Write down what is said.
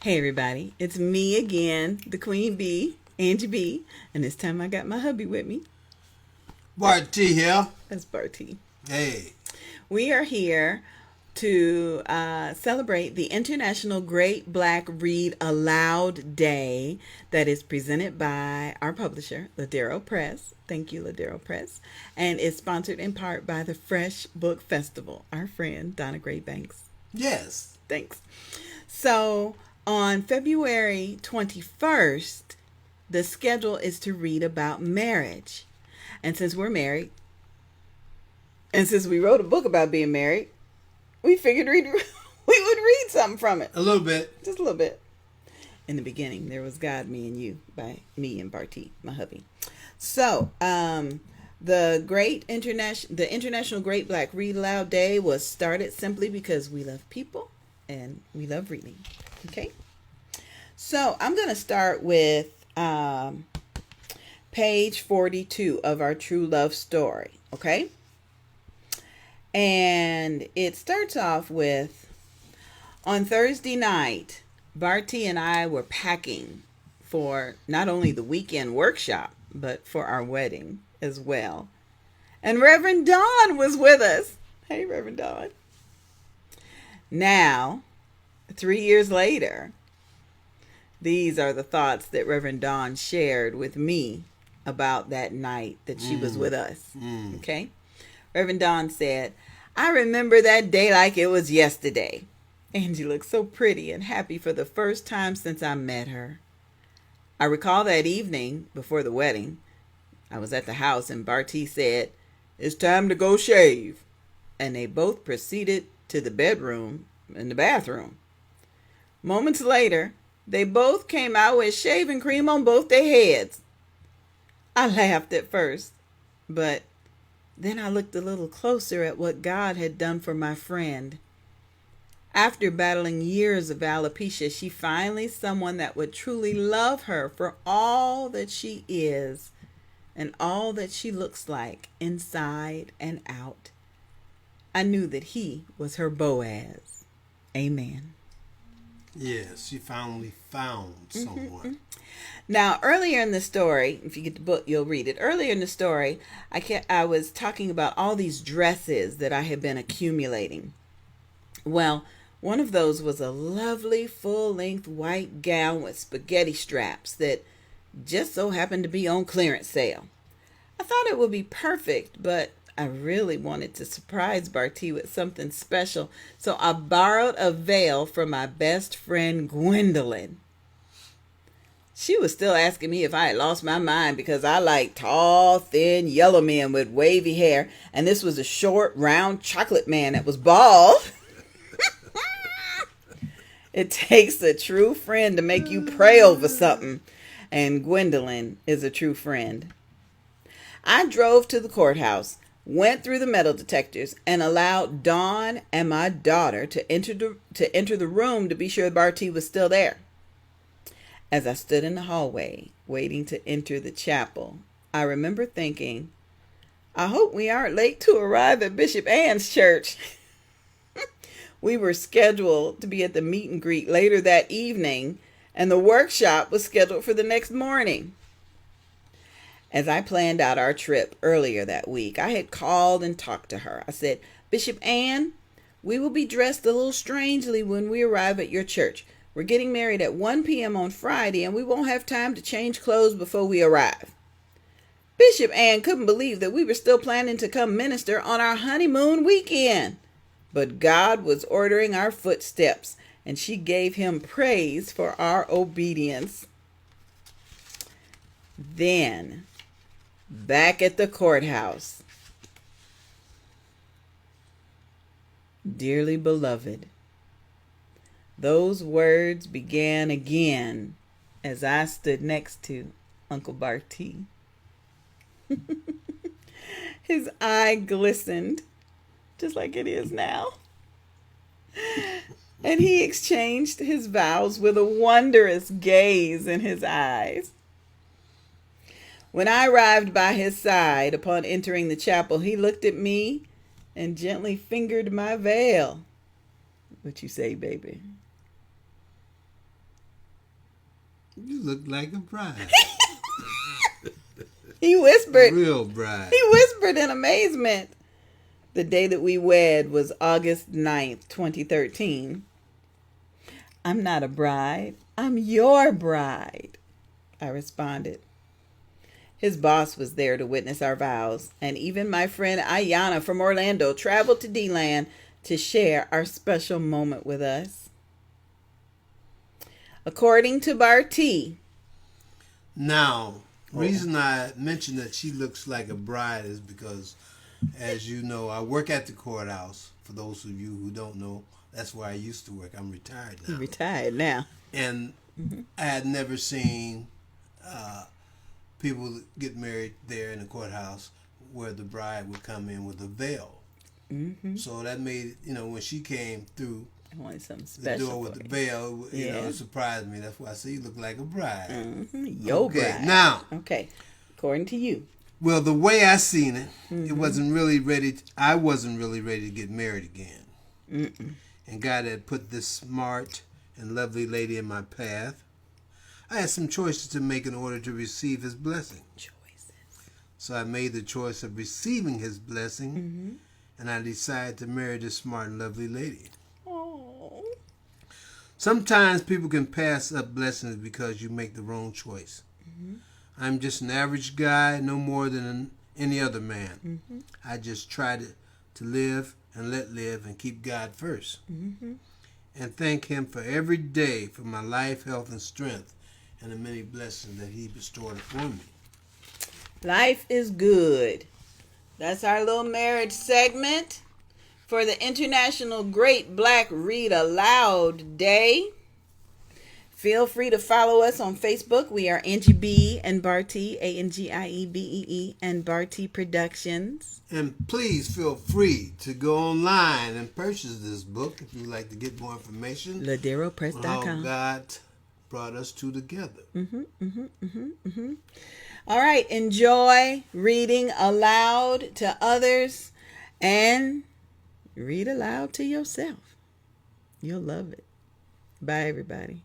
Hey everybody, it's me again, the Queen Bee, Angie Bee, and this time I got my hubby with me. Bartee here. That's Bartee. Hey. We are here to celebrate the International Great Black Read Aloud Day that is presented by our publisher, Ladero Press. Thank you, Ladero Press. And is sponsored in part by the Fresh Book Festival, our friend Donna Gray Banks. Yes. Thanks. So, on February 21st, the schedule is to read about marriage. And since we're married, and since we wrote a book about being married, we figured we would read something from it. A little bit. Just a little bit. In the beginning, there was God, Me, and You by me and Bartee, my hubby. So, the International Great Black Read Aloud Day was started simply because we love people and we love reading. Okay? So, I'm going to start with page 42 of our True Love Story. Okay? And it starts off with, on Thursday night, Bartee and I were packing for not only the weekend workshop, but for our wedding as well. And Reverend Dawn was with us. Hey, Reverend Dawn. Now, 3 years later, these are the thoughts that Reverend Dawn shared with me about that night that she was with us. Okay? Reverend Dawn said, I remember that day like it was yesterday. Angie looked so pretty and happy for the first time since I met her. I recall that evening before the wedding, I was at the house and Bartee said, it's time to go shave. And they both proceeded to the bedroom and the bathroom. Moments later, they both came out with shaving cream on both their heads. I laughed at first, but then I looked a little closer at what God had done for my friend. After battling years of alopecia, she finally someone that would truly love her for all that she is and all that she looks like inside and out. I knew that he was her Boaz. Amen. Yes, she finally found someone. Now, earlier in the story, if you get the book, you'll read it. Earlier in the story, I was talking about all these dresses that I had been accumulating. Well, one of those was a lovely full-length white gown with spaghetti straps that just so happened to be on clearance sale. I thought it would be perfect, but I really wanted to surprise Bartee with something special, so I borrowed a veil from my best friend Gwendolyn. She was still asking me if I had lost my mind because I like tall, thin, yellow men with wavy hair, and this was a short, round chocolate man that was bald. It takes a true friend to make you pray over something, and Gwendolyn is a true friend. I drove to the courthouse, went through the metal detectors, and allowed Dawn and my daughter to enter the room to be sure Bartee was still there. As I stood in the hallway, waiting to enter the chapel, I remember thinking, I hope we aren't late to arrive at Bishop Ann's church. We were scheduled to be at the meet and greet later that evening, and the workshop was scheduled for the next morning. As I planned out our trip earlier that week, I had called and talked to her. I said, Bishop Ann, we will be dressed a little strangely when we arrive at your church. We're getting married at 1 p.m. on Friday, and we won't have time to change clothes before we arrive. Bishop Ann couldn't believe that we were still planning to come minister on our honeymoon weekend. But God was ordering our footsteps, and she gave him praise for our obedience. Then, back at the courthouse, dearly beloved, those words began again as I stood next to Uncle Bartee. His eye glistened, just like it is now. And he exchanged his vows with a wondrous gaze in his eyes. When I arrived by his side upon entering the chapel, he looked at me and gently fingered my veil. What you say, baby? You look like a bride. He A whispered. real bride. He whispered in amazement. The day that we wed was August 9th, 2013. I'm not a bride. I'm your bride, I responded. His boss was there to witness our vows, and even my friend Ayana from Orlando traveled to D-Land to share our special moment with us. According to Bartee. Now, reason I mentioned that she looks like a bride is because, as you know, I work at the courthouse. For those of you who don't know, that's where I used to work. I'm retired now. You're retired now. And I had never seen people get married there in the courthouse where the bride would come in with a veil. Mm-hmm. So that made, when she came through I wanted something the special. door with the veil, it surprised me. That's why I say you look like a bride. Mm-hmm. Your bride. Now. Okay. According to you. Well, the way I seen it, it wasn't really ready. I wasn't really ready to get married again. Mm-mm. And God had put this smart and lovely lady in my path. I had some choices to make in order to receive His blessing. Choices. So I made the choice of receiving His blessing, and I decided to marry this smart and lovely lady. Oh. Sometimes people can pass up blessings because you make the wrong choice. I'm just an average guy, no more than any other man. I just try to live and let live and keep God first. And thank Him for every day for my life, health, and strength, and the many blessings that He bestowed upon me. Life is good. That's our little marriage segment for the International Great Black Read Aloud Day. Feel free to follow us on Facebook. We are Angie BEE and Bartee, ANGIEBEE and Bartee Productions. And please feel free to go online and purchase this book if you'd like to get more information on LaderoPress.com. how God brought us two together. All right. Enjoy reading aloud to others and read aloud to yourself. You'll love it. Bye, everybody.